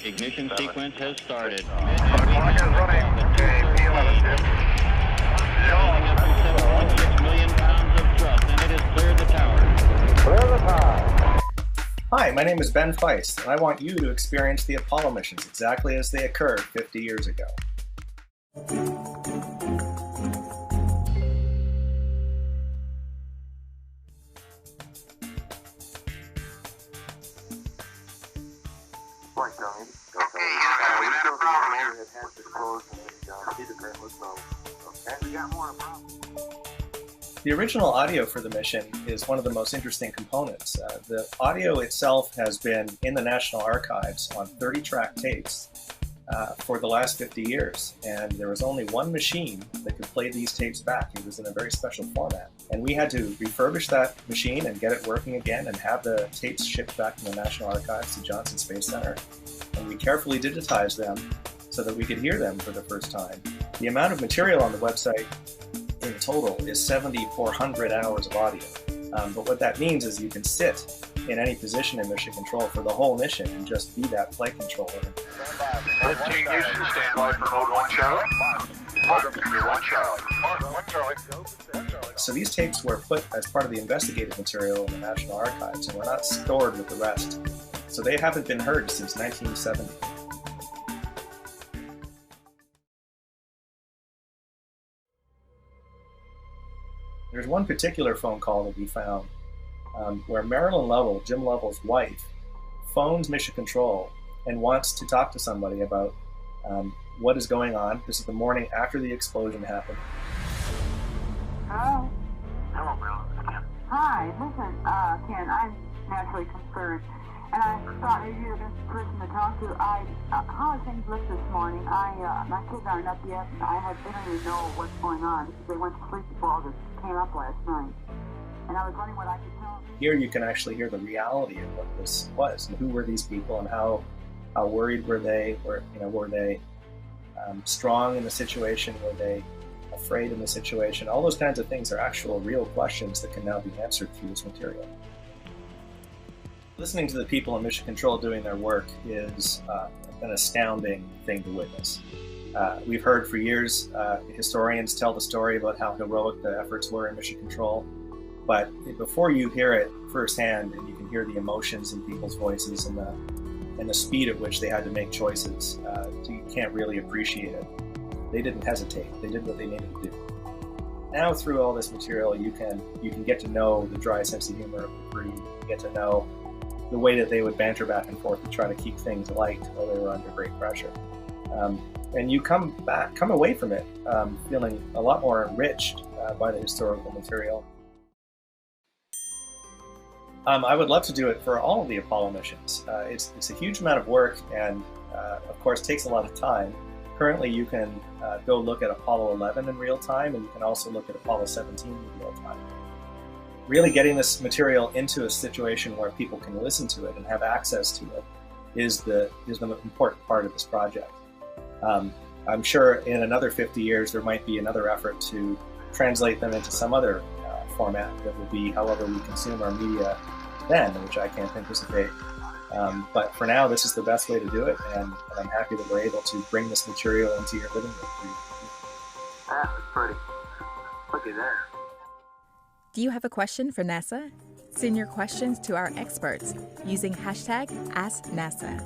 Ignition sequence has started. Clock is running. P11 dip. Up to 7.6 million pounds of thrust, and it has cleared the tower. Clear the tower. Hi, my name is Ben Feist, and I want you to experience the Apollo missions exactly as they occurred 50 years ago. We got a problem here. We got more problems. The original audio for the mission is one of the most interesting components. The audio itself has been in the National Archives on 30-track tapes for the last 50 years, and there was only one machine that could play these tapes back. It was in a very special format, and we had to refurbish that machine and get it working again and have the tapes shipped back from the National Archives to Johnson Space Center, and we carefully digitized them so that we could hear them for the first time. The amount of material on the website in total is 7,400 hours of audio. But what that means is you can sit in any position in mission control for the whole mission and just be that flight controller. 15 Houston, stand by for mode 1 Charlie. You're 1 Charlie. 1 Charlie. So these tapes were put as part of the investigative material in the National Archives and were not stored with the rest. So they haven't been heard since 1970. There's one particular phone call that we found where Marilyn Lovell, Jim Lovell's wife, phones Mission Control and wants to talk to somebody about what is going on. This is the morning after the explosion happened. Hello? Hello, Marilyn. Hi, listen, Ken, I'm naturally concerned, and I thought maybe you were the best person to talk to. How are things look this morning? My kids aren't up yet, and I didn't even know what's going on because they went to sleep before all this came up last night. And I was wondering what I could tell them. Here you can actually hear the reality of what this was and who were these people and how worried were they? Were they strong in the situation? Were they afraid in the situation? All those kinds of things are actual real questions that can now be answered through this material. Listening to the people in Mission Control doing their work is an astounding thing to witness. We've heard for years historians tell the story about how heroic the efforts were in Mission Control, but before you hear it firsthand and you can hear the emotions in people's voices and the speed at which they had to make choices, you can't really appreciate it. They didn't hesitate. They did what they needed to do. Now through all this material, you can get to know the dry sense of humor of the crew. You get to know the way that they would banter back and forth to try to keep things light while they were under great pressure. And you come away from it feeling a lot more enriched by the historical material. I would love to do it for all of the Apollo missions. It's a huge amount of work and, of course, takes a lot of time. Currently, you can go look at Apollo 11 in real time, and you can also look at Apollo 17 in real time. Really getting this material into a situation where people can listen to it and have access to it is the important part of this project. I'm sure in another 50 years there might be another effort to translate them into some other format that will be however we consume our media then, which I can't anticipate. But for now, this is the best way to do it, and I'm happy that we're able to bring this material into your living room. That was pretty. Look at that. Do you have a question for NASA? Send your questions to our experts using hashtag #AskNASA.